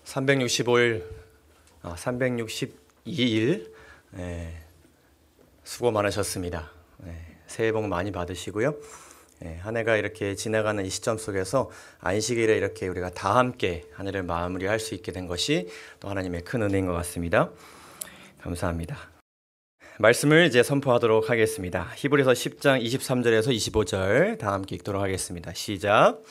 (365일) 362일 수고 많으셨습니다. 새해 복 많이 받으시고요. 한 해가 이렇게 지나가는 이 시점 속에서 안식일에 이렇게 우리가 다 함께 한 해를 마무리할 수 있게 된 것이 또 하나님의 큰 은혜인 것 같습니다. 감사합니다. 말씀을 이제 선포하도록 하겠습니다. 히브리서 10장 23절에서 25절 다 함께 읽도록 하겠습니다. 시작.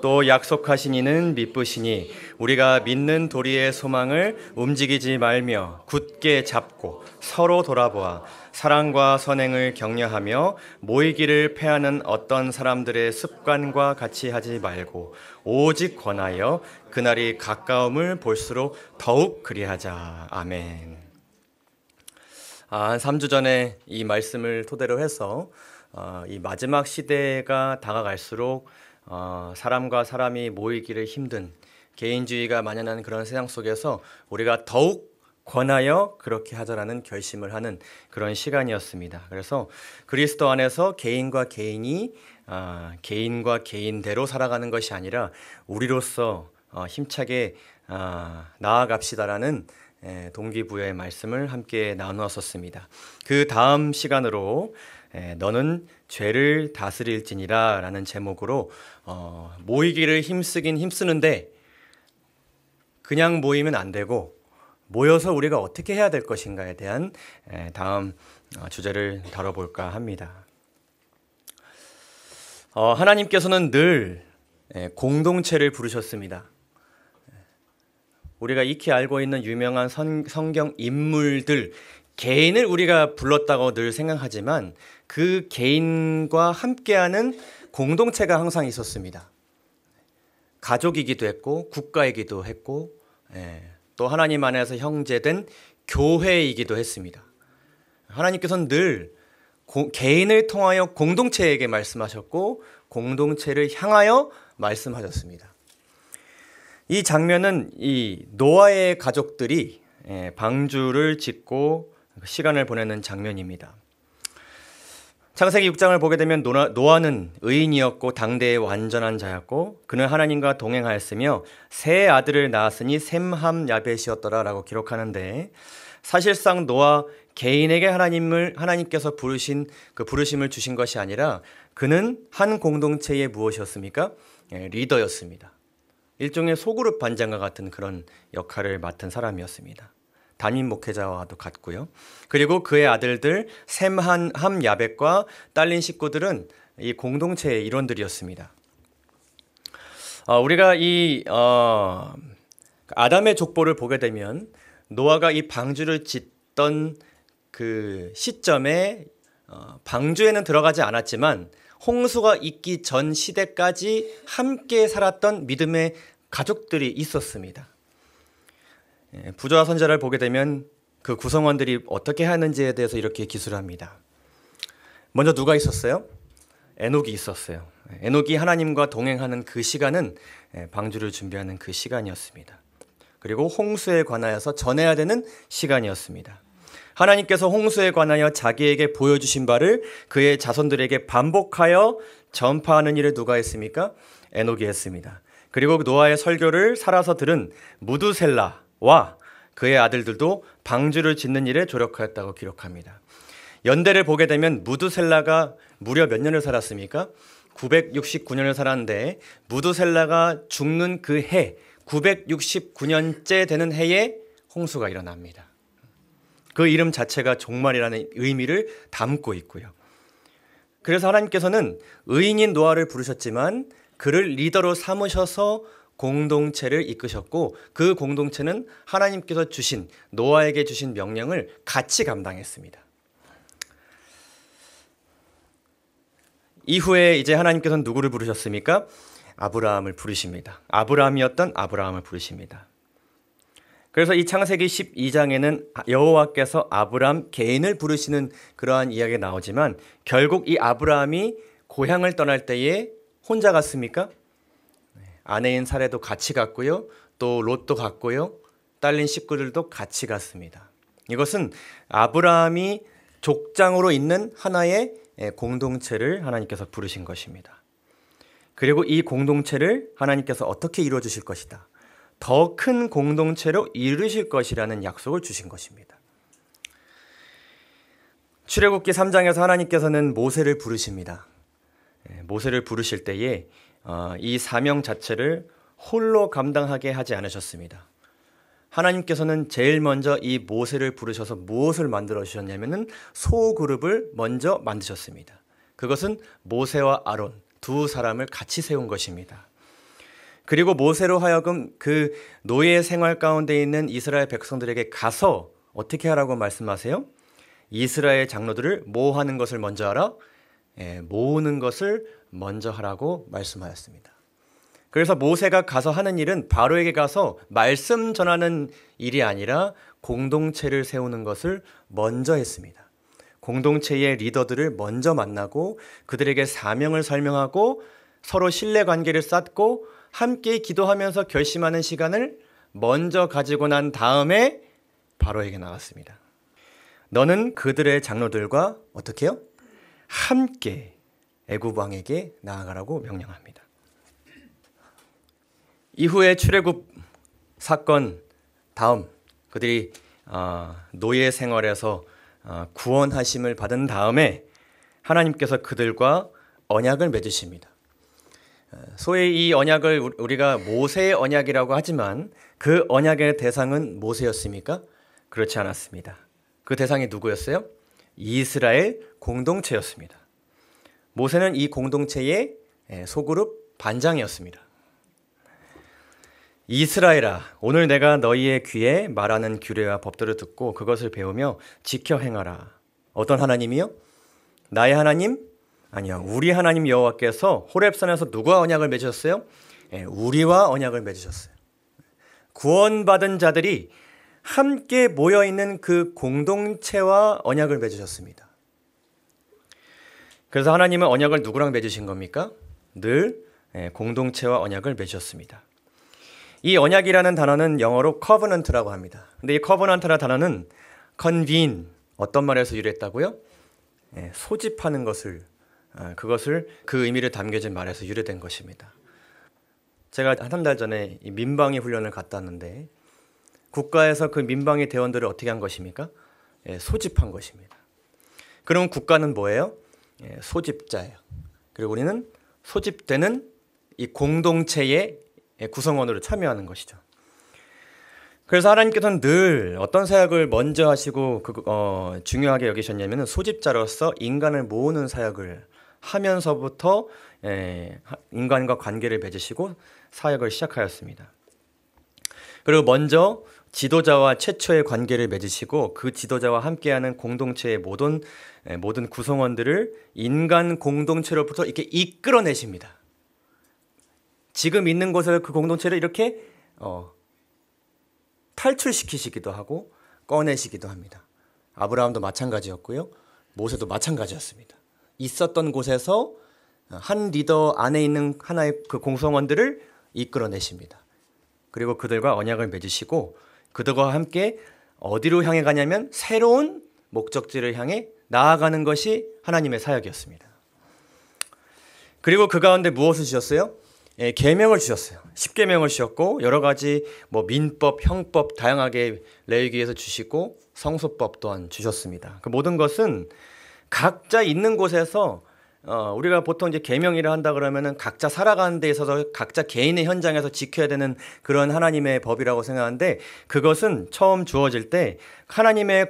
또 약속하신 이는 미쁘시니 우리가 믿는 도리의 소망을 움직이지 말며 굳게 잡고 서로 돌아보아 사랑과 선행을 격려하며 모이기를 패하는 어떤 사람들의 습관과 같이 하지 말고 오직 권하여 그날이 가까움을 볼수록 더욱 그리하자. 아멘. 한 3주 전에 이 말씀을 토대로 해서 이 마지막 시대가 다가갈수록 사람과 사람이 모이기를 힘든 개인주의가 만연한 그런 세상 속에서 우리가 더욱 권하여 그렇게 하자라는 결심을 하는 그런 시간이었습니다. 그래서 그리스도 안에서 개인과 개인이 개인과 개인대로 살아가는 것이 아니라 우리로서 힘차게 나아갑시다라는 동기부여의 말씀을 함께 나누었었습니다. 그 다음 시간으로 너는 죄를 다스릴지니라 라는 제목으로 모이기를 힘쓰는데 그냥 모이면 안 되고 모여서 우리가 어떻게 해야 될 것인가에 대한 다음 주제를 다뤄볼까 합니다. 하나님께서는 늘 공동체를 부르셨습니다. 우리가 익히 알고 있는 유명한 성경 인물들 개인을 우리가 불렀다고 늘 생각하지만 그 개인과 함께하는 공동체가 항상 있었습니다. 가족이기도 했고 국가이기도 했고 또 하나님 안에서 형제된 교회이기도 했습니다. 하나님께서는 늘 개인을 통하여 공동체에게 말씀하셨고 공동체를 향하여 말씀하셨습니다. 이 장면은 이 노아의 가족들이 방주를 짓고 시간을 보내는 장면입니다. 창세기 6장을 보게 되면 노아는 의인이었고 당대의 완전한 자였고 그는 하나님과 동행하였으며 세 아들을 낳았으니 셈, 함, 야벳이었더라라고 기록하는데 사실상 노아 개인에게 하나님께서 부르신 그 부르심을 주신 것이 아니라 그는 한 공동체의 무엇이었습니까? 리더였습니다. 일종의 소그룹 반장과 같은 그런 역할을 맡은 사람이었습니다. 담임 목회자와도 같고요. 그리고 그의 아들들 셈, 함, 야벳과 딸린 식구들은 이 공동체의 일원들이었습니다. 우리가 이 아담의 족보를 보게 되면 노아가 이 방주를 짓던 그 시점에 방주에는 들어가지 않았지만 홍수가 있기 전 시대까지 함께 살았던 믿음의 가족들이 있었습니다. 부조와 선지자를 보게 되면 그 구성원들이 어떻게 하는지에 대해서 이렇게 기술합니다. 먼저 누가 있었어요? 에녹이 있었어요. 에녹이 하나님과 동행하는 그 시간은 방주를 준비하는 그 시간이었습니다. 그리고 홍수에 관하여서 전해야 되는 시간이었습니다. 하나님께서 홍수에 관하여 자기에게 보여주신 바를 그의 자손들에게 반복하여 전파하는 일을 누가 했습니까? 에녹이 했습니다. 그리고 노아의 설교를 살아서 들은 무두셀라와 그의 아들들도 방주를 짓는 일에 조력하였다고 기록합니다. 연대를 보게 되면 무두셀라가 무려 몇 년을 살았습니까? 969년을 살았는데 무두셀라가 죽는 그 해 969년째 되는 해에 홍수가 일어납니다. 그 이름 자체가 종말이라는 의미를 담고 있고요. 그래서 하나님께서는 의인인 노아를 부르셨지만 그를 리더로 삼으셔서 공동체를 이끄셨고 그 공동체는 하나님께서 주신 노아에게 주신 명령을 같이 감당했습니다. 이후에 이제 하나님께서는 누구를 부르셨습니까? 아브라함을 부르십니다. 아브라함이었던 아브라함을 부르십니다. 그래서 이 창세기 12장에는 여호와께서 아브라함 개인을 부르시는 그러한 이야기가 나오지만 결국 이 아브라함이 고향을 떠날 때에 혼자 갔습니까? 아내인 사레도 같이 갔고요. 또 롯도 갔고요. 딸린 식구들도 같이 갔습니다. 이것은 아브라함이 족장으로 있는 하나의 공동체를 하나님께서 부르신 것입니다. 그리고 이 공동체를 하나님께서 어떻게 이루어 주실 것이다. 더 큰 공동체로 이루실 것이라는 약속을 주신 것입니다. 출애굽기 3장에서 하나님께서는 모세를 부르십니다. 모세를 부르실 때에 이 사명 자체를 홀로 감당하게 하지 않으셨습니다. 하나님께서는 제일 먼저 이 모세를 부르셔서 무엇을 만들어 주셨냐면은 소그룹을 먼저 만드셨습니다. 그것은 모세와 아론 두 사람을 같이 세운 것입니다. 그리고 모세로 하여금 그 노예 생활 가운데 있는 이스라엘 백성들에게 가서 어떻게 하라고 말씀하세요? 이스라엘 장로들을 뭐 하는 것을 먼저 하라? 모으는 것을 먼저 하라고 말씀하였습니다. 그래서 모세가 가서 하는 일은 바로에게 가서 말씀 전하는 일이 아니라 공동체를 세우는 것을 먼저 했습니다. 공동체의 리더들을 먼저 만나고 그들에게 사명을 설명하고 서로 신뢰관계를 쌓고 함께 기도하면서 결심하는 시간을 먼저 가지고 난 다음에 바로에게 나갔습니다. 너는 그들의 장로들과 어떻게 해요? 함께 애굽 왕에게 나아가라고 명령합니다. 이후에 출애굽 사건 다음 그들이 노예 생활에서 구원하심을 받은 다음에 하나님께서 그들과 언약을 맺으십니다. 소위 이 언약을 우리가 모세의 언약이라고 하지만 그 언약의 대상은 모세였습니까? 그렇지 않았습니다. 그 대상이 누구였어요? 이스라엘 공동체였습니다. 모세는 이 공동체의 소그룹 반장이었습니다. 이스라엘아, 오늘 내가 너희의 귀에 말하는 규례와 법도를 듣고 그것을 배우며 지켜 행하라. 어떤 하나님이요? 나의 하나님? 아니요. 우리 하나님 여호와께서 호렙산에서 누구와 언약을 맺으셨어요? 우리와 언약을 맺으셨어요. 구원받은 자들이 함께 모여있는 그 공동체와 언약을 맺으셨습니다. 그래서 하나님은 언약을 누구랑 맺으신 겁니까? 늘 공동체와 언약을 맺으셨습니다. 이 언약이라는 단어는 영어로 covenant라고 합니다. 근데 이 covenant라는 단어는 convene, 어떤 말에서 유래했다고요? 소집하는 것을, 그것을 그 의미를 담겨진 말에서 유래된 것입니다. 제가 한 달 전에 이 민방위 훈련을 갔다 왔는데 국가에서 그 민방위 대원들을 어떻게 한 것입니까? 소집한 것입니다. 그럼 국가는 뭐예요? 소집자예요. 그리고 우리는 소집되는 이 공동체의 구성원으로 참여하는 것이죠. 그래서 하나님께서는 늘 어떤 사역을 먼저 하시고 중요하게 여기셨냐면 소집자로서 인간을 모으는 사역을 하면서부터 인간과 관계를 맺으시고 사역을 시작하였습니다. 그리고 먼저 지도자와 최초의 관계를 맺으시고 그 지도자와 함께하는 공동체의 모든 구성원들을 인간 공동체로부터 이렇게 이끌어내십니다. 지금 있는 곳을 그 공동체를 이렇게 탈출시키시기도 하고 꺼내시기도 합니다. 아브라함도 마찬가지였고요. 모세도 마찬가지였습니다. 있었던 곳에서 한 리더 안에 있는 하나의 그 공성원들을 이끌어내십니다. 그리고 그들과 언약을 맺으시고 그들과 함께 어디로 향해 가냐면 새로운 목적지를 향해 나아가는 것이 하나님의 사역이었습니다. 그리고 그 가운데 무엇을 주셨어요? 계명을 주셨어요. 10계명을 주셨고 여러 가지 민법, 형법 다양하게 레위기에서 주시고 성소법 또한 주셨습니다. 그 모든 것은 각자 있는 곳에서 우리가 보통 이제 계명이라 한다 그러면은 각자 살아가는 데 있어서 각자 개인의 현장에서 지켜야 되는 그런 하나님의 법이라고 생각하는데 그것은 처음 주어질 때 하나님의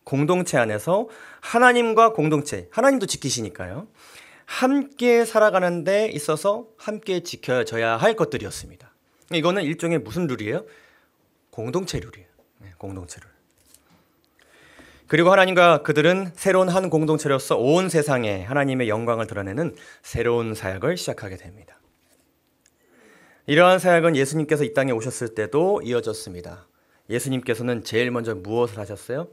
공동체 안에서 하나님과 공동체, 하나님도 지키시니까요. 함께 살아가는 데 있어서 함께 지켜져야 할 것들이었습니다. 이거는 일종의 무슨 룰이에요? 공동체 룰이에요. 공동체 룰. 그리고 하나님과 그들은 새로운 한 공동체로서 온 세상에 하나님의 영광을 드러내는 새로운 사역을 시작하게 됩니다. 이러한 사역은 예수님께서 이 땅에 오셨을 때도 이어졌습니다. 예수님께서는 제일 먼저 무엇을 하셨어요?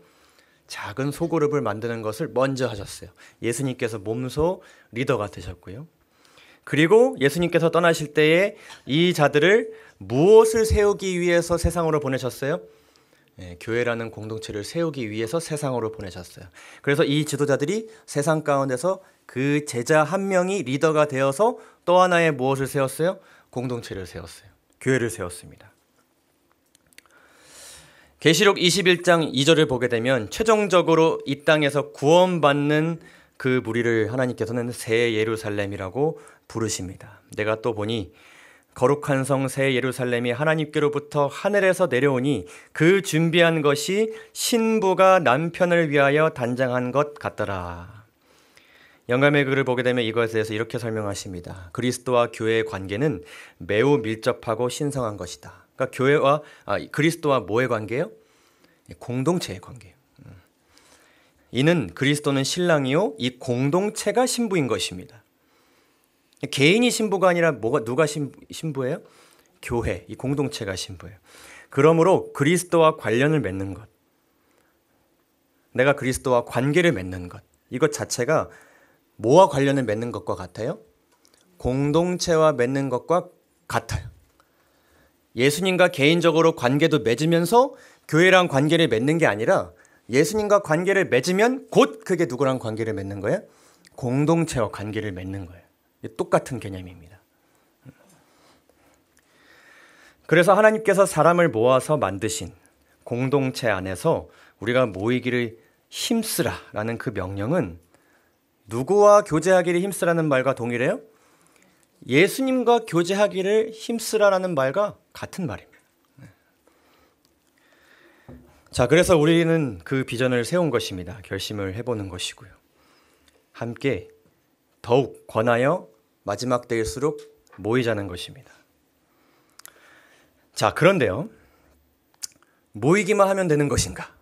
작은 소그룹을 만드는 것을 먼저 하셨어요. 예수님께서 몸소 리더가 되셨고요. 그리고 예수님께서 떠나실 때에 이 자들을 무엇을 세우기 위해서 세상으로 보내셨어요? 교회라는 공동체를 세우기 위해서 세상으로 보내셨어요. 그래서 이 지도자들이 세상 가운데서 그 제자 한 명이 리더가 되어서 또 하나의 무엇을 세웠어요? 공동체를 세웠어요. 교회를 세웠습니다. 계시록 21장 2절을 보게 되면 최종적으로 이 땅에서 구원받는 그 무리를 하나님께서는 새 예루살렘이라고 부르십니다. 내가 또 보니 거룩한 성 새 예루살렘이 하나님께로부터 하늘에서 내려오니 그 준비한 것이 신부가 남편을 위하여 단장한 것 같더라. 영감의 글을 보게 되면 이것에 대해서 이렇게 설명하십니다. 그리스도와 교회의 관계는 매우 밀접하고 신성한 것이다. 그러니까 그리스도와 뭐의 관계예요? 공동체의 관계예요. 이는 그리스도는 신랑이요 이 공동체가 신부인 것입니다. 개인이 신부가 아니라 누가 신부예요? 교회, 이 공동체가 신부예요. 그러므로 그리스도와 관련을 맺는 것, 내가 그리스도와 관계를 맺는 것, 이것 자체가 뭐와 관련을 맺는 것과 같아요? 공동체와 맺는 것과 같아요. 예수님과 개인적으로 관계도 맺으면서 교회랑 관계를 맺는 게 아니라 예수님과 관계를 맺으면 곧 그게 누구랑 관계를 맺는 거예요? 공동체와 관계를 맺는 거예요. 똑같은 개념입니다. 그래서 하나님께서 사람을 모아서 만드신 공동체 안에서 우리가 모이기를 힘쓰라라는 그 명령은 누구와 교제하기를 힘쓰라는 말과 동일해요? 예수님과 교제하기를 힘쓰라라는 말과 같은 말입니다. 자, 그래서 우리는 그 비전을 세운 것입니다. 결심을 해보는 것이고요. 함께 더욱 권하여 마지막 때일수록 모이자는 것입니다. 자, 그런데요. 모이기만 하면 되는 것인가?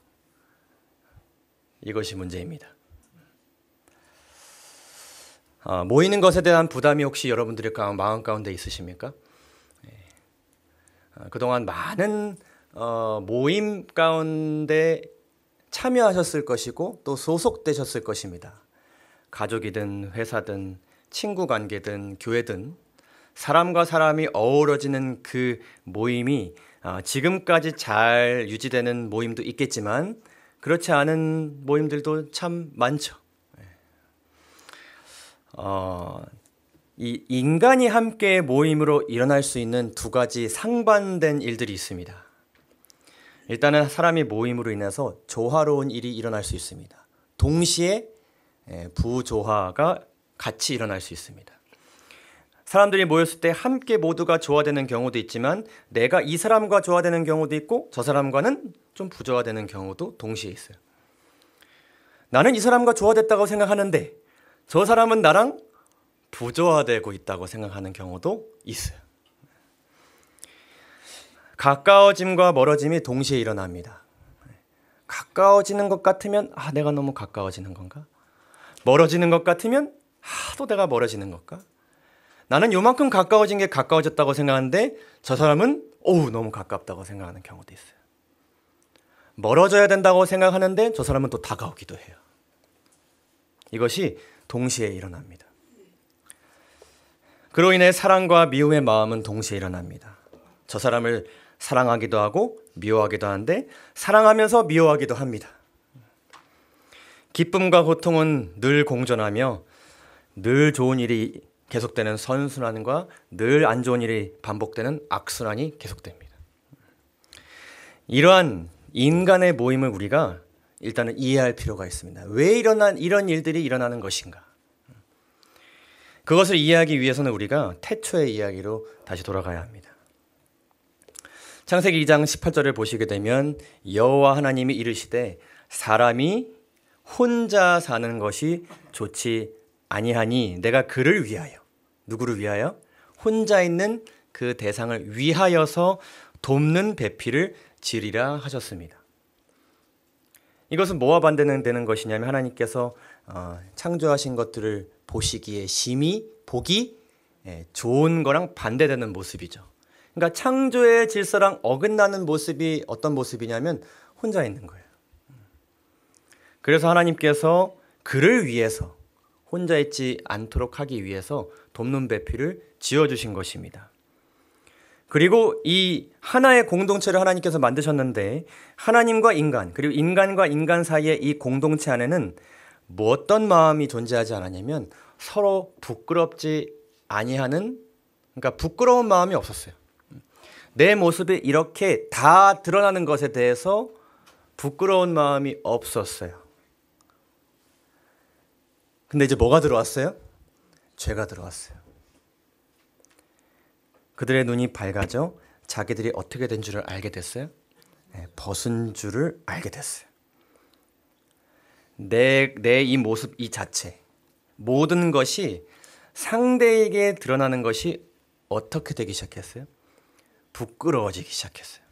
이것이 문제입니다. 모이는 것에 대한 부담이 혹시 여러분들의 마음 가운데 있으십니까? 그동안 많은 모임 가운데 참여하셨을 것이고 또 소속되셨을 것입니다. 가족이든 회사든 친구 관계든 교회든 사람과 사람이 어우러지는 그 모임이 지금까지 잘 유지되는 모임도 있겠지만 그렇지 않은 모임들도 참 많죠. 이 인간이 함께 모임으로 일어날 수 있는 두 가지 상반된 일들이 있습니다. 일단은 사람이 모임으로 인해서 조화로운 일이 일어날 수 있습니다. 동시에 부조화가 같이 일어날 수 있습니다. 사람들이 모였을 때 함께 모두가 조화되는 경우도 있지만 내가 이 사람과 조화되는 경우도 있고 저 사람과는 좀 부조화되는 경우도 동시에 있어요. 나는 이 사람과 조화됐다고 생각하는데 저 사람은 나랑 부조화되고 있다고 생각하는 경우도 있어요. 가까워짐과 멀어짐이 동시에 일어납니다. 가까워지는 것 같으면 내가 너무 가까워지는 건가? 멀어지는 것 같으면 또 내가 멀어지는 걸까? 나는 요만큼 가까워진 게 가까워졌다고 생각하는데 저 사람은 너무 가깝다고 생각하는 경우도 있어요. 멀어져야 된다고 생각하는데 저 사람은 또 다가오기도 해요. 이것이 동시에 일어납니다. 그로 인해 사랑과 미움의 마음은 동시에 일어납니다. 저 사람을 사랑하기도 하고 미워하기도 하는데 사랑하면서 미워하기도 합니다. 기쁨과 고통은 늘 공존하며 늘 좋은 일이 계속되는 선순환과 늘 안 좋은 일이 반복되는 악순환이 계속됩니다. 이러한 인간의 모임을 우리가 일단은 이해할 필요가 있습니다. 왜 이런 일들이 일어나는 것인가? 그것을 이해하기 위해서는 우리가 태초의 이야기로 다시 돌아가야 합니다. 창세기 2장 18절을 보시게 되면 여호와 하나님이 이르시되 사람이 혼자 사는 것이 좋지 아니하니 내가 그를 위하여, 누구를 위하여? 혼자 있는 그 대상을 위하여서 돕는 배필을 지으리라 하셨습니다. 이것은 뭐와 반대되는 것이냐면 하나님께서 창조하신 것들을 보시기에 심히 보기 좋은 거랑 반대되는 모습이죠. 그러니까 창조의 질서랑 어긋나는 모습이 어떤 모습이냐면 혼자 있는 거예요. 그래서 하나님께서 그를 위해서 혼자 있지 않도록 하기 위해서 돕는 배필을 지어주신 것입니다. 그리고 이 하나의 공동체를 하나님께서 만드셨는데 하나님과 인간 그리고 인간과 인간 사이의 이 공동체 안에는 뭐 어떤 마음이 존재하지 않았냐면 서로 부끄럽지 아니하는 그러니까 부끄러운 마음이 없었어요. 내 모습이 이렇게 다 드러나는 것에 대해서 부끄러운 마음이 없었어요. 근데 이제 뭐가 들어왔어요? 죄가 들어왔어요. 그들의 눈이 밝아져 자기들이 어떻게 된 줄을 알게 됐어요. 벗은 줄을 알게 됐어요. 내 이 모습 이 자체 모든 것이 상대에게 드러나는 것이 어떻게 되기 시작했어요? 부끄러워지기 시작했어요.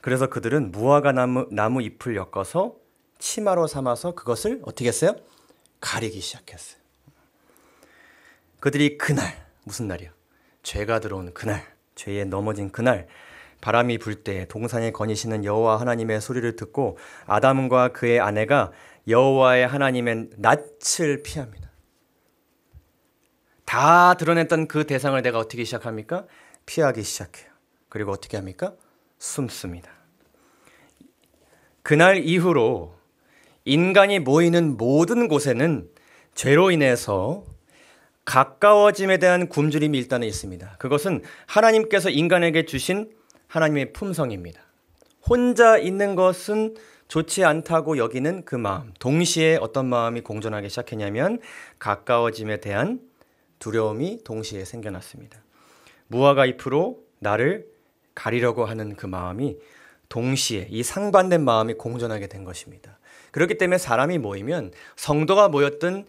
그래서 그들은 무화과 나무 잎을 엮어서 치마로 삼아서 그것을 어떻게 했어요? 가리기 시작했어요. 그들이 그날 무슨 날이요? 죄가 들어온 그날, 죄에 넘어진 그날 바람이 불 때 동산에 거니시는 여호와 하나님의 소리를 듣고 아담과 그의 아내가 여호와의 하나님의 낯을 피합니다. 다 드러냈던 그 대상을 내가 어떻게 시작합니까? 피하기 시작해요. 그리고 어떻게 합니까? 숨습니다. 그날 이후로 인간이 모이는 모든 곳에는 죄로 인해서 가까워짐에 대한 굶주림이 일단은 있습니다. 그것은 하나님께서 인간에게 주신 하나님의 품성입니다. 혼자 있는 것은 좋지 않다고 여기는 그 마음. 동시에 어떤 마음이 공존하기 시작했냐면 가까워짐에 대한 두려움이 동시에 생겨났습니다. 무화과 잎으로 나를 가리려고 하는 그 마음이 동시에 이 상반된 마음이 공존하게 된 것입니다. 그렇기 때문에 사람이 모이면 성도가 모였든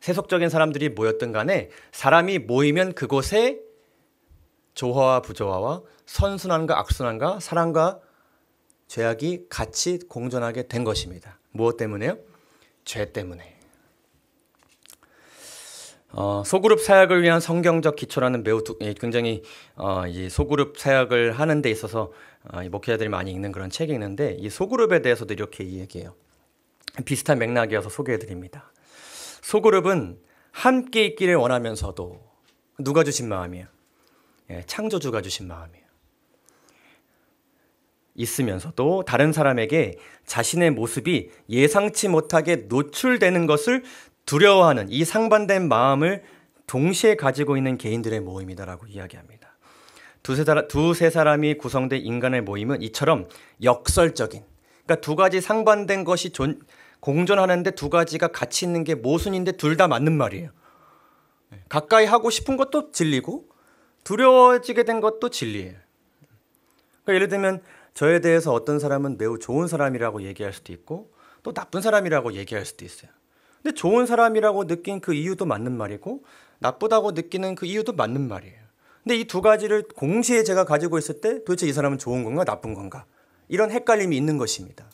세속적인 사람들이 모였든 간에 사람이 모이면 그곳에 조화와 부조화와 선순환과 악순환과 사랑과 죄악이 같이 공존하게 된 것입니다. 무엇 때문에요? 죄 때문에. 소그룹 사역을 위한 성경적 기초라는 매우 굉장히 이 소그룹 사역을 하는 데 있어서 목회자들이 많이 읽는 그런 책이 있는데 이 소그룹에 대해서도 이렇게 얘기해요. 비슷한 맥락이어서 소개해드립니다. 소그룹은 함께 있기를 원하면서도 누가 주신 마음이에요? 창조주가 주신 마음이에요. 있으면서도 다른 사람에게 자신의 모습이 예상치 못하게 노출되는 것을 두려워하는 이 상반된 마음을 동시에 가지고 있는 개인들의 모임이다라고 이야기합니다. 두세 사람이 구성된 인간의 모임은 이처럼 역설적인, 그러니까 두 가지 상반된 것이 공존하는데 두 가지가 같이 있는 게 모순인데 둘 다 맞는 말이에요. 가까이 하고 싶은 것도 진리고 두려워지게 된 것도 진리예요. 그러니까 예를 들면 저에 대해서 어떤 사람은 매우 좋은 사람이라고 얘기할 수도 있고 또 나쁜 사람이라고 얘기할 수도 있어요. 근데 좋은 사람이라고 느낀 그 이유도 맞는 말이고 나쁘다고 느끼는 그 이유도 맞는 말이에요. 근데 이 두 가지를 동시에 제가 가지고 있을 때 도대체 이 사람은 좋은 건가 나쁜 건가 이런 헷갈림이 있는 것입니다.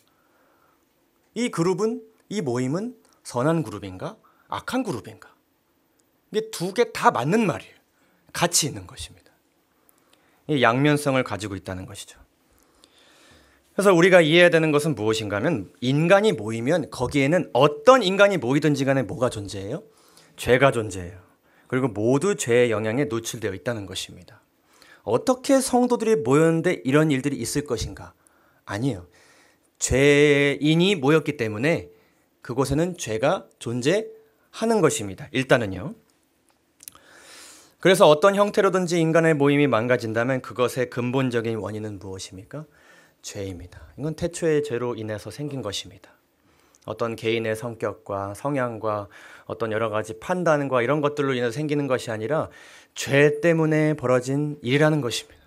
이 그룹은 이 모임은 선한 그룹인가 악한 그룹인가 이게 두 개 다 맞는 말이에요. 같이 있는 것입니다. 이 양면성을 가지고 있다는 것이죠. 그래서 우리가 이해해야 되는 것은 무엇인가 하면 인간이 모이면 거기에는 어떤 인간이 모이든지 간에 뭐가 존재해요? 죄가 존재해요. 그리고 모두 죄의 영향에 노출되어 있다는 것입니다. 어떻게 성도들이 모였는데 이런 일들이 있을 것인가? 아니에요. 죄인이 모였기 때문에 그곳에는 죄가 존재하는 것입니다. 일단은요. 그래서 어떤 형태로든지 인간의 모임이 망가진다면 그것의 근본적인 원인은 무엇입니까? 죄입니다. 이건 태초의 죄로 인해서 생긴 것입니다. 어떤 개인의 성격과 성향과 어떤 여러 가지 판단과 이런 것들로 인해서 생기는 것이 아니라 죄 때문에 벌어진 일이라는 것입니다.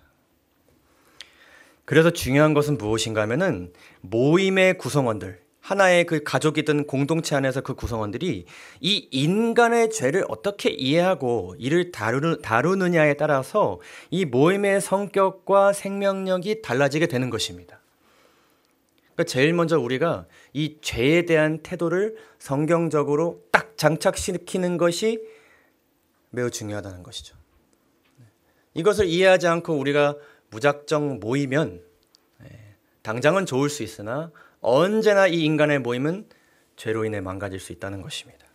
그래서 중요한 것은 무엇인가 하면은 모임의 구성원들, 하나의 그 가족이든 공동체 안에서 그 구성원들이 이 인간의 죄를 어떻게 이해하고 이를 다루느냐에 따라서 이 모임의 성격과 생명력이 달라지게 되는 것입니다. 그러니까 제일 먼저 우리가 이 죄에 대한 태도를 성경적으로 딱 장착시키는 것이 매우 중요하다는 것이죠. 이것을 이해하지 않고 우리가 무작정 모이면 당장은 좋을 수 있으나 언제나 이 인간의 모임은 죄로 인해 망가질 수 있다는 것입니다.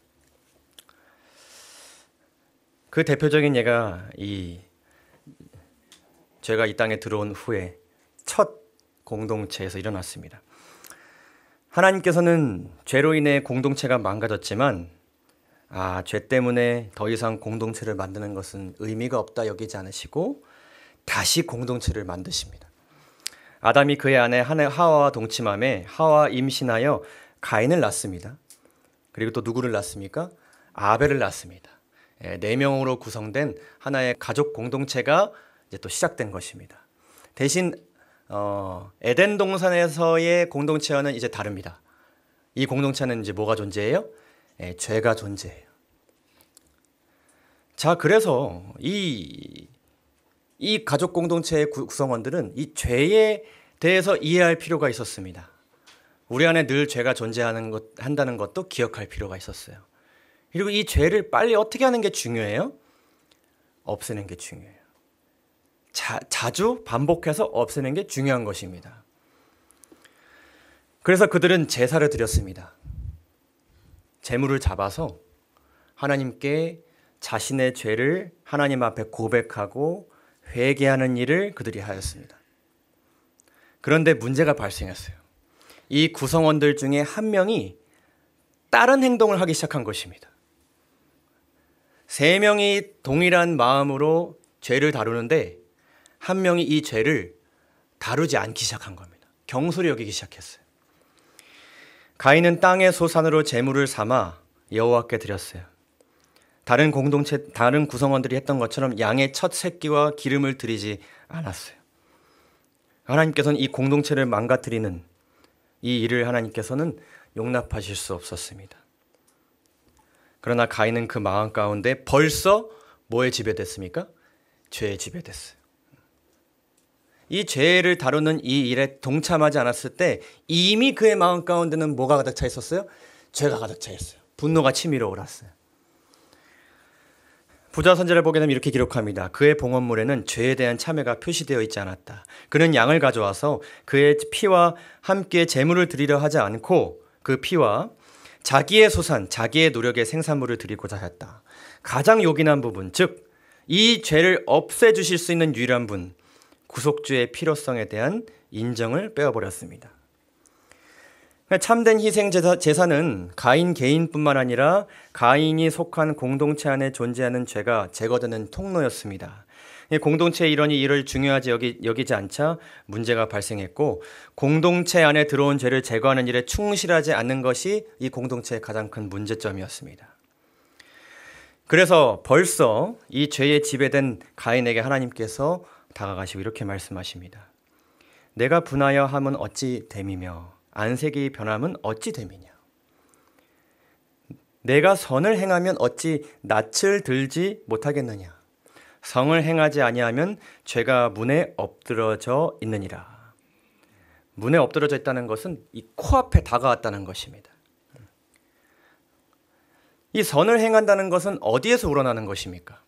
그 대표적인 예가 죄가 이 땅에 들어온 후에 첫 공동체에서 일어났습니다. 하나님께서는 죄로 인해 공동체가 망가졌지만 죄 때문에 더 이상 공동체를 만드는 것은 의미가 없다 여기지 않으시고 다시 공동체를 만드십니다. 아담이 그의 아내 하와와 동침함에 하와 임신하여 가인을 낳습니다. 그리고 또 누구를 낳습니까? 아벨을 낳습니다. 4명으로 구성된 하나의 가족 공동체가 이제 또 시작된 것입니다. 대신 에덴 동산에서의 공동체와는 이제 다릅니다. 이 공동체는 이제 뭐가 존재해요? 죄가 존재해요. 자, 그래서 이 가족 공동체의 구성원들은 이 죄에 대해서 이해할 필요가 있었습니다. 우리 안에 늘 죄가 한다는 것도 기억할 필요가 있었어요. 그리고 이 죄를 빨리 어떻게 하는 게 중요해요? 없애는 게 중요해요. 자주 반복해서 없애는 게 중요한 것입니다. 그래서 그들은 제사를 드렸습니다. 제물을 잡아서 하나님께 자신의 죄를 하나님 앞에 고백하고 회개하는 일을 그들이 하였습니다. 그런데 문제가 발생했어요. 이 구성원들 중에 한 명이 다른 행동을 하기 시작한 것입니다. 3명이 동일한 마음으로 죄를 다루는데 한 명이 이 죄를 다루지 않기 시작한 겁니다. 경솔히 여기기 시작했어요. 가인은 땅의 소산으로 제물을 삼아 여호와께 드렸어요. 다른 구성원들이 했던 것처럼 양의 첫 새끼와 기름을 드리지 않았어요. 하나님께서는 이 공동체를 망가뜨리는 이 일을 하나님께서는 용납하실 수 없었습니다. 그러나 가인은 그 마음 가운데 벌써 뭐에 지배됐습니까? 죄에 지배됐어요. 이 죄를 다루는 이 일에 동참하지 않았을 때 이미 그의 마음 가운데는 뭐가 가득 차 있었어요? 죄가 가득 차 있어요. 분노가 치밀어 올랐어요. 부자 선지자를 보게 되면 이렇게 기록합니다. 그의 봉헌물에는 죄에 대한 참회가 표시되어 있지 않았다. 그는 양을 가져와서 그의 피와 함께 제물을 드리려 하지 않고 그 피와 자기의 소산, 자기의 노력의 생산물을 드리고자 했다. 가장 요긴한 부분, 즉 이 죄를 없애주실 수 있는 유일한 분, 구속주의 필요성에 대한 인정을 빼어버렸습니다. 참된 희생 제사는 가인 개인뿐만 아니라 가인이 속한 공동체 안에 존재하는 죄가 제거되는 통로였습니다. 공동체의 일원이 이를 중요하지 여기지 않자 문제가 발생했고 공동체 안에 들어온 죄를 제거하는 일에 충실하지 않는 것이 이 공동체의 가장 큰 문제점이었습니다. 그래서 벌써 이 죄에 지배된 가인에게 하나님께서 다가가시고 이렇게 말씀하십니다. 내가 분하여 함은 어찌 됨이며 안색이 변함은 어찌 됨이냐. 내가 선을 행하면 어찌 낯을 들지 못하겠느냐. 성을 행하지 아니하면 죄가 문에 엎드러져 있느니라. 문에 엎드러져 있다는 것은 이 코앞에 다가왔다는 것입니다. 이 선을 행한다는 것은 어디에서 우러나는 것입니까?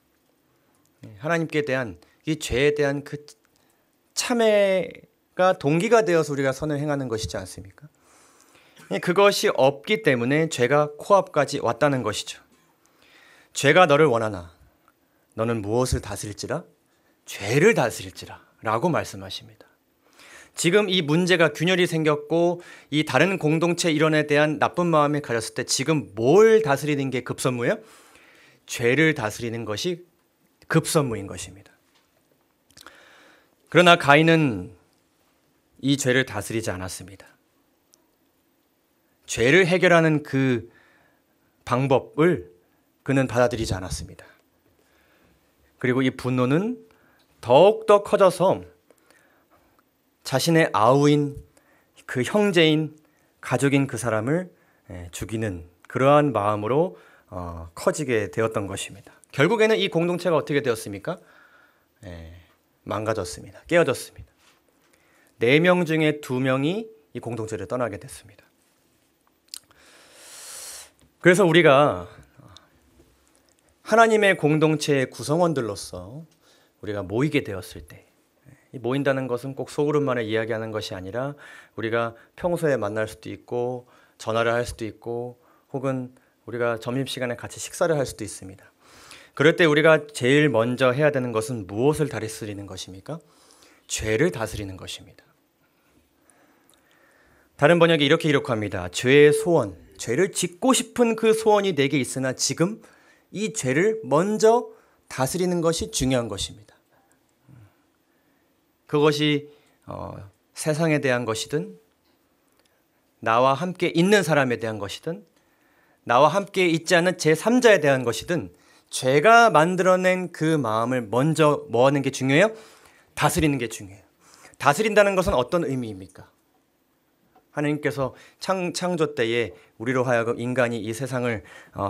하나님께 대한 이 죄에 대한 그 참회가 동기가 되어서 우리가 선을 행하는 것이지 않습니까? 그것이 없기 때문에 죄가 코앞까지 왔다는 것이죠. 죄가 너를 원하나 너는 무엇을 다스릴지라? 죄를 다스릴지라 라고 말씀하십니다. 지금 이 문제가 균열이 생겼고 이 다른 공동체 일원에 대한 나쁜 마음이 가졌을 때 지금 뭘 다스리는 게 급선무예요? 죄를 다스리는 것이 급선무인 것입니다. 그러나 가인은 이 죄를 다스리지 않았습니다. 죄를 해결하는 그 방법을 그는 받아들이지 않았습니다. 그리고 이 분노는 더욱더 커져서 자신의 아우인 그 형제인 가족인 그 사람을 죽이는 그러한 마음으로 커지게 되었던 것입니다. 결국에는 이 공동체가 어떻게 되었습니까? 망가졌습니다. 깨어졌습니다. 4명 중에 2명이 이 공동체를 떠나게 됐습니다. 그래서 우리가 하나님의 공동체의 구성원들로서 우리가 모이게 되었을 때 모인다는 것은 꼭 소그룹만을 이야기하는 것이 아니라 우리가 평소에 만날 수도 있고 전화를 할 수도 있고 혹은 우리가 점심시간에 같이 식사를 할 수도 있습니다. 그럴 때 우리가 제일 먼저 해야 되는 것은 무엇을 다스리는 것입니까? 죄를 다스리는 것입니다. 다른 번역이 이렇게 기록합니다. 죄의 소원, 죄를 짓고 싶은 그 소원이 내게 있으나 지금 이 죄를 먼저 다스리는 것이 중요한 것입니다. 그것이 세상에 대한 것이든 나와 함께 있는 사람에 대한 것이든 나와 함께 있지 않은 제3자에 대한 것이든 죄가 만들어낸 그 마음을 먼저 뭐 하는 게 중요해요? 다스리는 게 중요해요. 다스린다는 것은 어떤 의미입니까? 하나님께서 창조 때에 우리로 하여금 인간이 이 세상을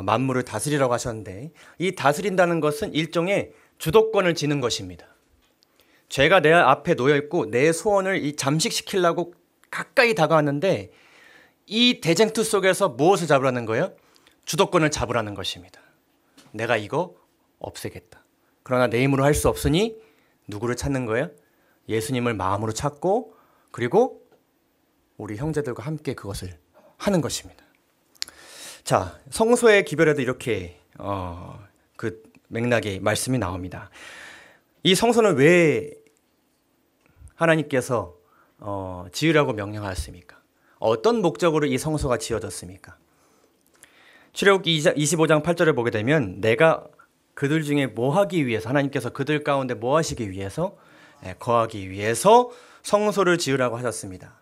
만물을 다스리라고 하셨는데 이 다스린다는 것은 일종의 주도권을 지는 것입니다. 죄가 내 앞에 놓여 있고 내 소원을 잠식시키려고 가까이 다가왔는데 이 대쟁투 속에서 무엇을 잡으라는 거예요? 주도권을 잡으라는 것입니다. 내가 이거 없애겠다. 그러나 내 힘으로 할 수 없으니 누구를 찾는 거예요? 예수님을 마음으로 찾고 그리고 우리 형제들과 함께 그것을 하는 것입니다. 자, 성소의 기별에도 이렇게 그 맥락의 말씀이 나옵니다. 이 성소는 왜 하나님께서 지으라고 명령하였습니까? 어떤 목적으로 이 성소가 지어졌습니까? 출애굽기 25장 8절을 보게 되면 내가 그들 중에 뭐 하기 위해서 하나님께서 그들 가운데 뭐 하시기 위해서 거하기 위해서 성소를 지으라고 하셨습니다.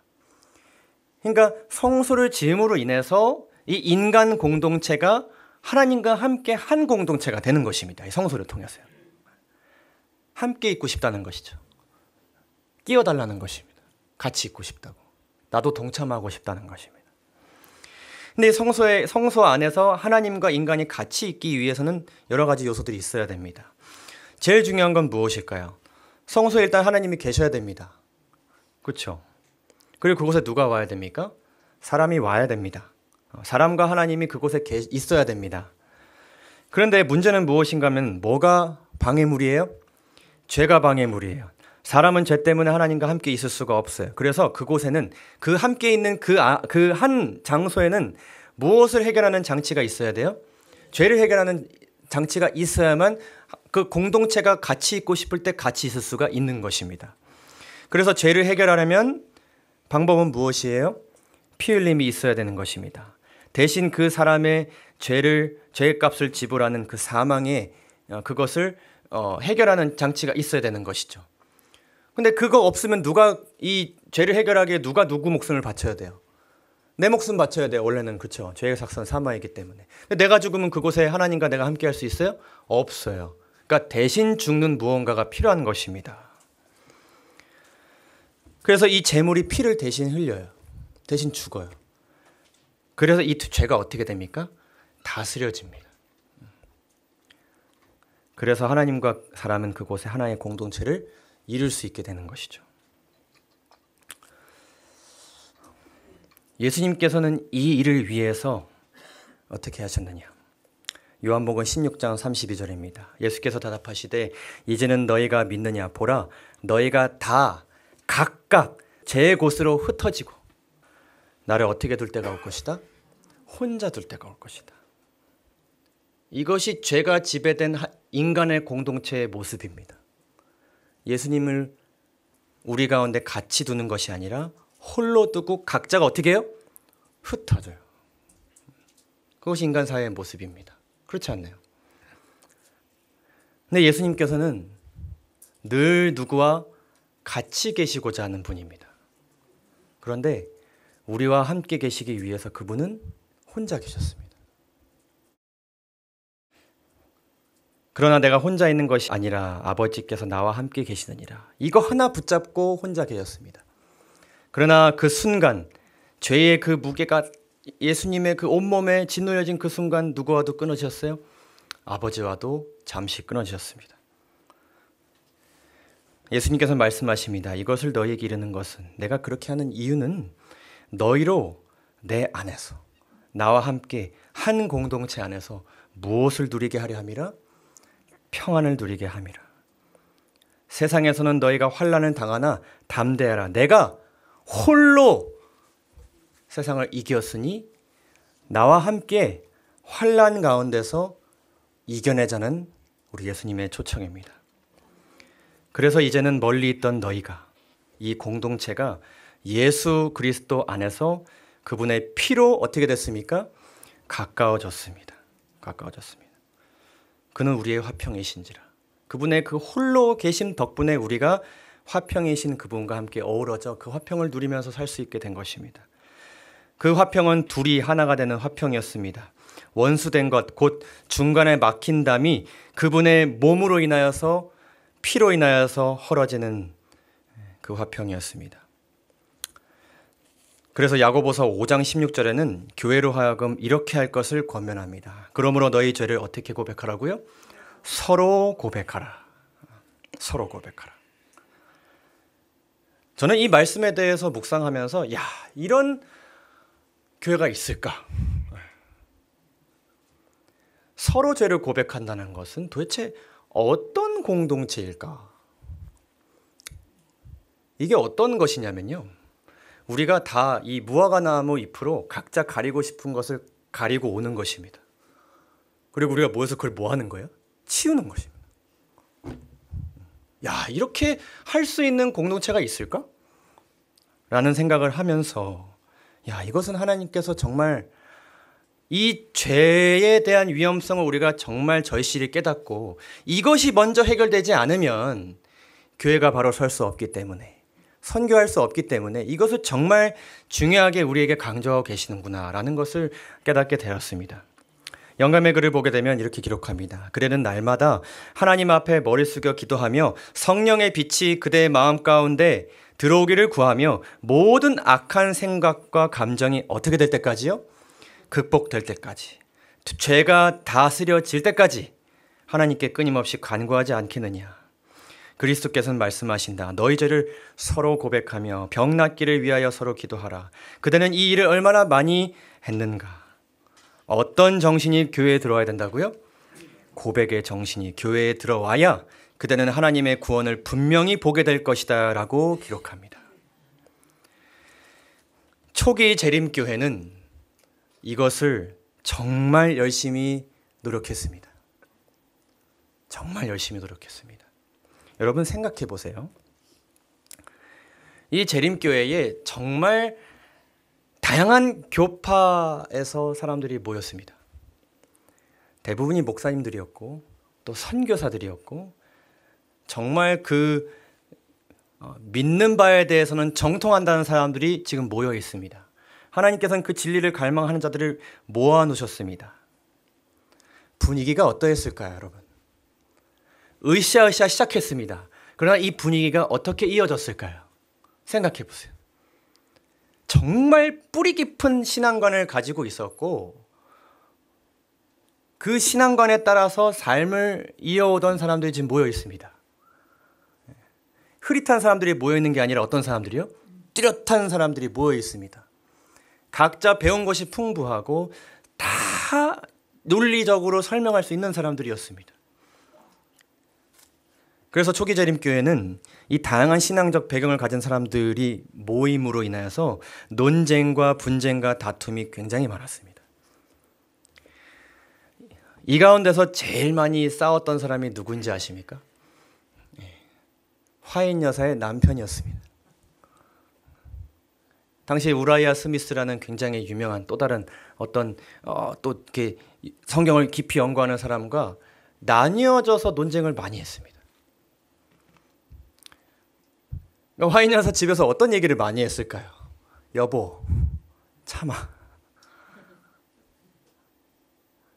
그러니까 성소를 지음으로 인해서 이 인간 공동체가 하나님과 함께 한 공동체가 되는 것입니다. 이 성소를 통해서요. 함께 있고 싶다는 것이죠. 끼워달라는 것입니다. 같이 있고 싶다고. 나도 동참하고 싶다는 것입니다. 근데 성소 안에서 하나님과 인간이 같이 있기 위해서는 여러 가지 요소들이 있어야 됩니다. 제일 중요한 건 무엇일까요? 성소에 일단 하나님이 계셔야 됩니다. 그렇죠? 그리고 그곳에 누가 와야 됩니까? 사람이 와야 됩니다. 사람과 하나님이 그곳에 있어야 됩니다. 그런데 문제는 무엇인가 하면 뭐가 방해물이에요? 죄가 방해물이에요. 사람은 죄 때문에 하나님과 함께 있을 수가 없어요. 그래서 그곳에는 그 함께 있는 그 한 장소에는 무엇을 해결하는 장치가 있어야 돼요? 죄를 해결하는 장치가 있어야만 그 공동체가 같이 있고 싶을 때 같이 있을 수가 있는 것입니다. 그래서 죄를 해결하려면 방법은 무엇이에요? 피 흘림이 있어야 되는 것입니다. 대신 그 사람의 죄의 값을 지불하는 그 사망의 그것을 해결하는 장치가 있어야 되는 것이죠. 근데 그거 없으면 누가 이 죄를 해결하기에 누가 누구 목숨을 바쳐야 돼요? 내 목숨 바쳐야 돼요. 원래는 그렇죠. 죄의 삭선 사망이기 때문에. 근데 내가 죽으면 그곳에 하나님과 내가 함께 할 수 있어요? 없어요. 그러니까 대신 죽는 무언가가 필요한 것입니다. 그래서 이 제물이 피를 대신 흘려요. 대신 죽어요. 그래서 이 죄가 어떻게 됩니까? 다스려집니다. 그래서 하나님과 사람은 그곳에 하나의 공동체를 이룰 수 있게 되는 것이죠. 예수님께서는 이 일을 위해서 어떻게 하셨느냐? 요한복음 16장 32절입니다. 예수께서 대답하시되 이제는 너희가 믿느냐? 보라, 너희가 다 각각 제 곳으로 흩어지고 나를 어떻게 둘 때가 올 것이다? 혼자 둘 때가 올 것이다. 이것이 죄가 지배된 인간의 공동체의 모습입니다. 예수님을 우리 가운데 같이 두는 것이 아니라 홀로 두고 각자가 어떻게 해요? 흩어져요. 그것이 인간 사회의 모습입니다. 그렇지 않나요? 근데 예수님께서는 늘 누구와 같이 계시고자 하는 분입니다. 그런데 우리와 함께 계시기 위해서 그분은 혼자 계셨습니다. 그러나 내가 혼자 있는 것이 아니라 아버지께서 나와 함께 계시느니라. 이거 하나 붙잡고 혼자 계셨습니다. 그러나 그 순간 죄의 그 무게가 예수님의 그 온몸에 짓누려진 그 순간 누구와도 끊어지셨어요? 아버지와도 잠시 끊어지셨습니다. 예수님께서 말씀하십니다. 이것을 너희에게 이르는 것은 내가 그렇게 하는 이유는 너희로 내 안에서 나와 함께 한 공동체 안에서 무엇을 누리게 하려 함이라? 평안을 누리게 함이라. 세상에서는 너희가 환난을 당하나 담대하라. 내가 홀로 세상을 이겼으니 나와 함께 환난 가운데서 이겨내자는 우리 예수님의 초청입니다. 그래서 이제는 멀리 있던 너희가, 이 공동체가 예수 그리스도 안에서 그분의 피로 어떻게 됐습니까? 가까워졌습니다. 가까워졌습니다. 그는 우리의 화평이신지라. 그분의 그 홀로 계심 덕분에 우리가 화평이신 그분과 함께 어우러져 그 화평을 누리면서 살 수 있게 된 것입니다. 그 화평은 둘이 하나가 되는 화평이었습니다. 원수된 것, 곧 중간에 막힌 담이 그분의 몸으로 인하여서, 피로 인하여서 헐어지는 그 화평이었습니다. 그래서 야고보서 5장 16절에는 교회로 하여금 이렇게 할 것을 권면합니다. 그러므로 너희 죄를 어떻게 고백하라고요? 서로 고백하라. 서로 고백하라. 저는 이 말씀에 대해서 묵상하면서 이런 교회가 있을까? 서로 죄를 고백한다는 것은 도대체 어떤 공동체일까? 이게 어떤 것이냐면요, 우리가 다 이 무화과나무 잎으로 각자 가리고 싶은 것을 가리고 오는 것입니다. 그리고 우리가 모여서 그걸 뭐 하는 거예요? 치우는 것입니다. 이렇게 할 수 있는 공동체가 있을까? 라는 생각을 하면서 이것은 하나님께서 정말 이 죄에 대한 위험성을 우리가 정말 절실히 깨닫고 이것이 먼저 해결되지 않으면 교회가 바로 설 수 없기 때문에, 선교할 수 없기 때문에 이것을 정말 중요하게 우리에게 강조하고 계시는구나라는 것을 깨닫게 되었습니다. 영감의 글을 보게 되면 이렇게 기록합니다. 그대는 날마다 하나님 앞에 머리 숙여 기도하며 성령의 빛이 그대의 마음 가운데 들어오기를 구하며 모든 악한 생각과 감정이 어떻게 될 때까지요? 극복될 때까지, 죄가 다스려질 때까지 하나님께 끊임없이 간구하지 않겠느냐. 그리스도께서는 말씀하신다. 너희 죄를 서로 고백하며 병 낫기를 위하여 서로 기도하라. 그대는 이 일을 얼마나 많이 했는가. 어떤 정신이 교회에 들어와야 된다고요? 고백의 정신이 교회에 들어와야 그대는 하나님의 구원을 분명히 보게 될 것이다 라고 기록합니다. 초기 재림교회는 이것을 정말 열심히 노력했습니다. 정말 열심히 노력했습니다. 여러분 생각해 보세요. 이 재림교회에 정말 다양한 교파에서 사람들이 모였습니다. 대부분이 목사님들이었고 또 선교사들이었고 정말 믿는 바에 대해서는 정통한다는 사람들이 지금 모여 있습니다. 하나님께서는 그 진리를 갈망하는 자들을 모아 놓으셨습니다. 분위기가 어떠했을까요, 여러분? 으쌰으쌰 시작했습니다. 그러나 이 분위기가 어떻게 이어졌을까요? 생각해 보세요. 정말 뿌리 깊은 신앙관을 가지고 있었고 그 신앙관에 따라서 삶을 이어오던 사람들이 지금 모여 있습니다. 흐릿한 사람들이 모여 있는 게 아니라 어떤 사람들이요? 뚜렷한 사람들이 모여 있습니다. 각자 배운 것이 풍부하고 다 논리적으로 설명할 수 있는 사람들이었습니다. 그래서 초기 재림교회는 이 다양한 신앙적 배경을 가진 사람들이 모임으로 인하여서 논쟁과 분쟁과 다툼이 굉장히 많았습니다. 이 가운데서 제일 많이 싸웠던 사람이 누군지 아십니까? 화인 여사의 남편이었습니다. 당시 우라이아 스미스라는 굉장히 유명한 또 다른 어떤 또 이렇게 성경을 깊이 연구하는 사람과 나뉘어져서 논쟁을 많이 했습니다. 화인 여사 집에서 어떤 얘기를 많이 했을까요? 여보, 참아.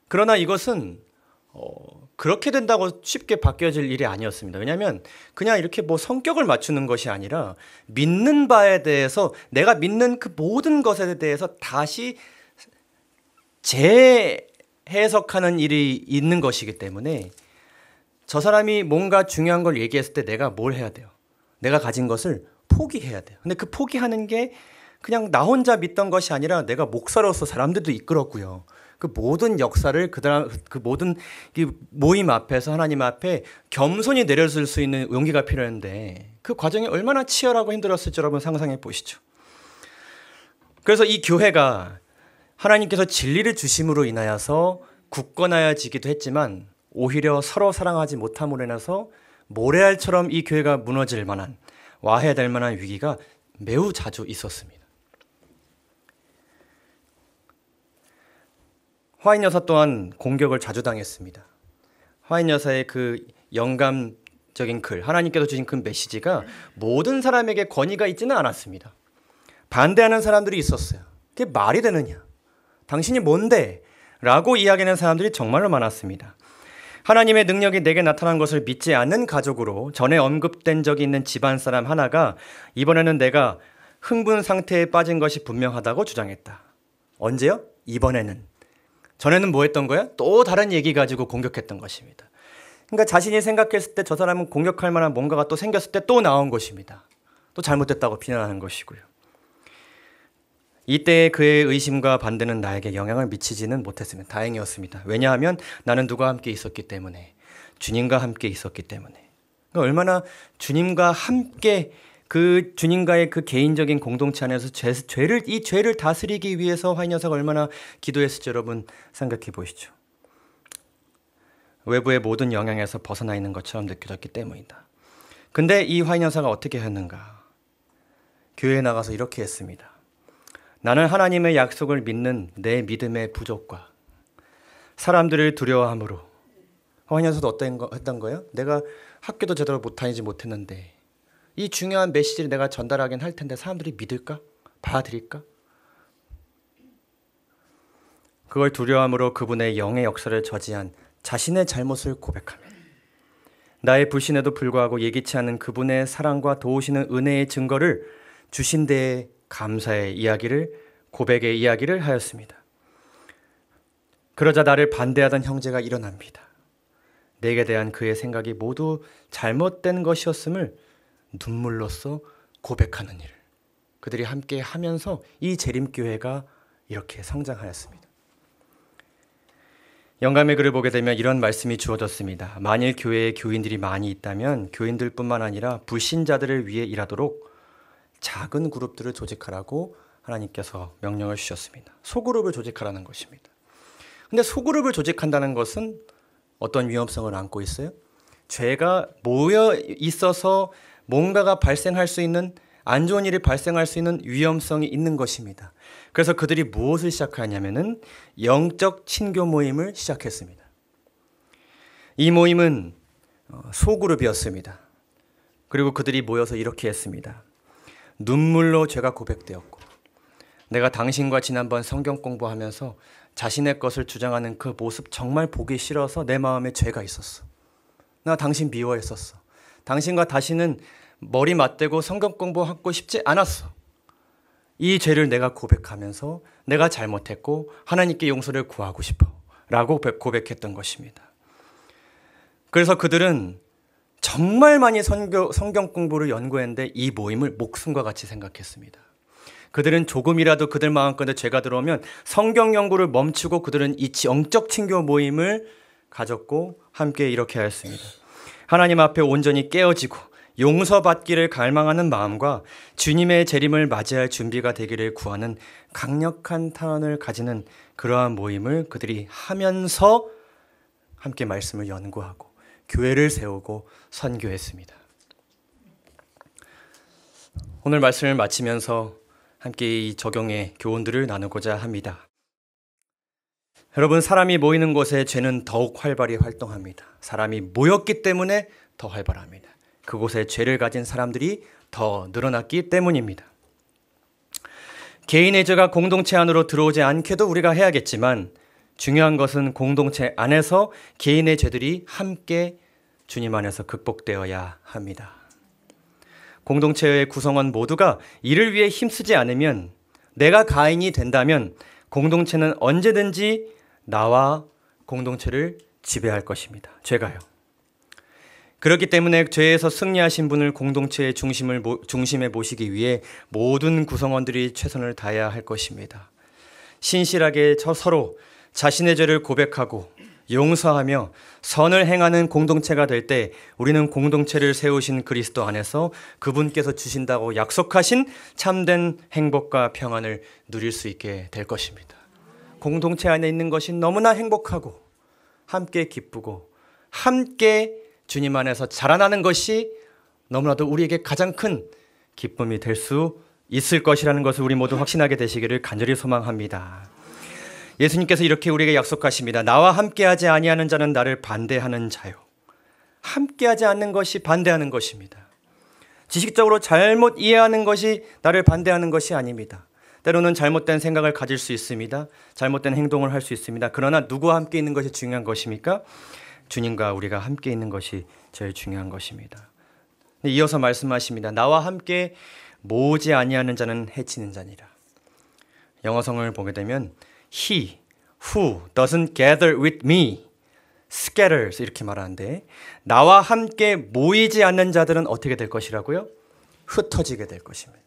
그러나 이것은 그렇게 된다고 쉽게 바뀌어질 일이 아니었습니다. 왜냐하면 그냥 이렇게 뭐 성격을 맞추는 것이 아니라 믿는 바에 대해서 내가 믿는 그 모든 것에 대해서 다시 재해석하는 일이 있는 것이기 때문에 저 사람이 뭔가 중요한 걸 얘기했을 때 내가 뭘 해야 돼요? 내가 가진 것을 포기해야 돼요. 근데 그 포기하는 게 그냥 나 혼자 믿던 것이 아니라 내가 목사로서 사람들도 이끌었고요. 그 모든 역사를 그 모든 모임 앞에서 하나님 앞에 겸손히 내려줄 수 있는 용기가 필요한데 그 과정이 얼마나 치열하고 힘들었을지 여러분 상상해 보시죠. 그래서 이 교회가 하나님께서 진리를 주심으로 인하여서 굳건하여지기도 했지만 오히려 서로 사랑하지 못함으로 인해서 모래알처럼 이 교회가 무너질 만한, 와해될 만한 위기가 매우 자주 있었습니다. 화인 여사 또한 공격을 자주 당했습니다. 화인 여사의 그 영감적인 글, 하나님께서 주신 그 메시지가 모든 사람에게 권위가 있지는 않았습니다. 반대하는 사람들이 있었어요. 그게 말이 되느냐? 당신이 뭔데? 라고 이야기하는 사람들이 정말로 많았습니다. 하나님의 능력이 내게 나타난 것을 믿지 않는 가족으로 전에 언급된 적이 있는 집안 사람 하나가 이번에는 내가 흥분 상태에 빠진 것이 분명하다고 주장했다. 언제요? 이번에는. 전에는 뭐 했던 거야? 또 다른 얘기 가지고 공격했던 것입니다. 그러니까 자신이 생각했을 때 저 사람은 공격할 만한 뭔가가 또 생겼을 때 또 나온 것입니다. 또 잘못됐다고 비난하는 것이고요. 이때 그의 의심과 반대는 나에게 영향을 미치지는 못했습니다. 다행이었습니다. 왜냐하면 나는 누가 함께 있었기 때문에, 주님과 함께 있었기 때문에. 그러니까 얼마나 주님과 함께 그 주님과의 그 개인적인 공동체 안에서 이 죄를 다스리기 위해서 화인 여사가 얼마나 기도했을지 여러분 생각해 보시죠. 외부의 모든 영향에서 벗어나 있는 것처럼 느껴졌기 때문이다. 근데 이 화인 여사가 어떻게 했는가? 교회에 나가서 이렇게 했습니다. 나는 하나님의 약속을 믿는 내 믿음의 부족과 사람들을 두려워함으로. 화인 여사도 했던 거예요? 내가 학교도 제대로 다니지 못했는데 이 중요한 메시지를 내가 전달하긴 할 텐데 사람들이 믿을까? 받아들일까? 그걸 두려워함으로 그분의 영의 역사를 저지한 자신의 잘못을 고백하며 나의 불신에도 불구하고 예기치 않은 그분의 사랑과 도우시는 은혜의 증거를 주신 데에 감사의 이야기를, 고백의 이야기를 하였습니다. 그러자 나를 반대하던 형제가 일어납니다. 내게 대한 그의 생각이 모두 잘못된 것이었음을 눈물로써 고백하는 일. 그들이 함께 하면서 이 재림교회가 이렇게 성장하였습니다. 영감의 글을 보게 되면 이런 말씀이 주어졌습니다. 만일 교회에 교인들이 많이 있다면 교인들뿐만 아니라 불신자들을 위해 일하도록 작은 그룹들을 조직하라고 하나님께서 명령을 주셨습니다. 소그룹을 조직하라는 것입니다. 근데 소그룹을 조직한다는 것은 어떤 위험성을 안고 있어요? 죄가 모여 있어서 뭔가가 발생할 수 있는, 안 좋은 일이 발생할 수 있는 위험성이 있는 것입니다. 그래서 그들이 무엇을 시작하냐면은 영적 친교 모임을 시작했습니다. 이 모임은 소그룹이었습니다. 그리고 그들이 모여서 이렇게 했습니다. 눈물로 죄가 고백되었고 내가 당신과 지난번 성경 공부하면서 자신의 것을 주장하는 그 모습 정말 보기 싫어서 내 마음에 죄가 있었어. 나 당신 미워했었어. 당신과 다시는 머리 맞대고 성경 공부하고 싶지 않았어. 이 죄를 내가 고백하면서 내가 잘못했고 하나님께 용서를 구하고 싶어 라고 고백했던 것입니다. 그래서 그들은 정말 많이 성경 공부를 연구했는데 이 모임을 목숨과 같이 생각했습니다. 그들은 조금이라도 그들 마음가운데 죄가 들어오면 성경 연구를 멈추고 그들은 이 영적 친교 모임을 가졌고 함께 이렇게 하였습니다. 하나님 앞에 온전히 깨어지고 용서받기를 갈망하는 마음과 주님의 재림을 맞이할 준비가 되기를 구하는 강력한 탄원을 가지는 그러한 모임을 그들이 하면서 함께 말씀을 연구하고 교회를 세우고 선교했습니다. 오늘 말씀을 마치면서 함께 이 적용의 교훈들을 나누고자 합니다. 여러분, 사람이 모이는 곳에 죄는 더욱 활발히 활동합니다. 사람이 모였기 때문에 더 활발합니다. 그곳에 죄를 가진 사람들이 더 늘어났기 때문입니다. 개인의 죄가 공동체 안으로 들어오지 않게도 우리가 해야겠지만 중요한 것은 공동체 안에서 개인의 죄들이 함께 주님 안에서 극복되어야 합니다. 공동체의 구성원 모두가 이를 위해 힘쓰지 않으면, 내가 가인이 된다면 공동체는 언제든지 나와 공동체를 지배할 것입니다. 죄가요. 그렇기 때문에 죄에서 승리하신 분을 공동체의 중심에 모시기 위해 모든 구성원들이 최선을 다해야 할 것입니다. 신실하게 서로 자신의 죄를 고백하고 용서하며 선을 행하는 공동체가 될 때 우리는 공동체를 세우신 그리스도 안에서 그분께서 주신다고 약속하신 참된 행복과 평안을 누릴 수 있게 될 것입니다. 공동체 안에 있는 것이 너무나 행복하고 함께 기쁘고 함께 주님 안에서 자라나는 것이 너무나도 우리에게 가장 큰 기쁨이 될 수 있을 것이라는 것을 우리 모두 확신하게 되시기를 간절히 소망합니다. 예수님께서 이렇게 우리에게 약속하십니다. 나와 함께하지 아니하는 자는 나를 반대하는 자요. 함께하지 않는 것이 반대하는 것입니다. 지식적으로 잘못 이해하는 것이 나를 반대하는 것이 아닙니다. 때로는 잘못된 생각을 가질 수 있습니다. 잘못된 행동을 할 수 있습니다. 그러나 누구와 함께 있는 것이 중요한 것입니까? 주님과 우리가 함께 있는 것이 제일 중요한 것입니다. 이어서 말씀하십니다. 나와 함께 모으지 아니하는 자는 해치는 자니라. 영어성을 보게 되면 He who doesn't gather with me scatters 이렇게 말하는데, 나와 함께 모이지 않는 자들은 어떻게 될 것이라고요? 흩어지게 될 것입니다.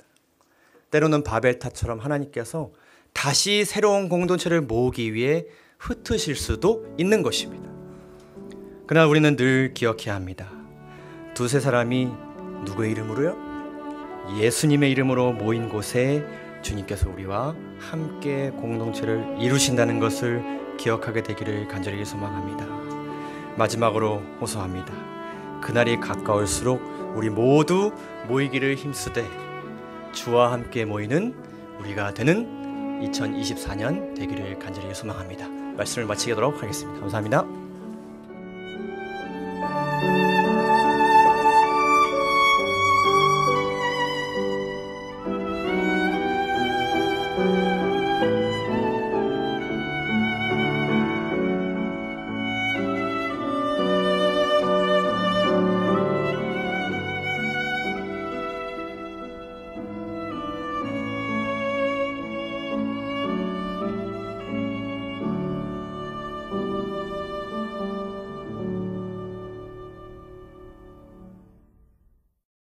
때로는 바벨탑처럼 하나님께서 다시 새로운 공동체를 모으기 위해 흩으실 수도 있는 것입니다. 그러나 우리는 늘 기억해야 합니다. 두세 사람이 누구의 이름으로요? 예수님의 이름으로 모인 곳에 주님께서 우리와 함께 공동체를 이루신다는 것을 기억하게 되기를 간절히 소망합니다. 마지막으로 호소합니다. 그날이 가까울수록 우리 모두 모이기를 힘쓰되 주와 함께 모이는 우리가 되는 2024년 되기를 간절히 소망합니다. 말씀을 마치도록 하겠습니다. 감사합니다.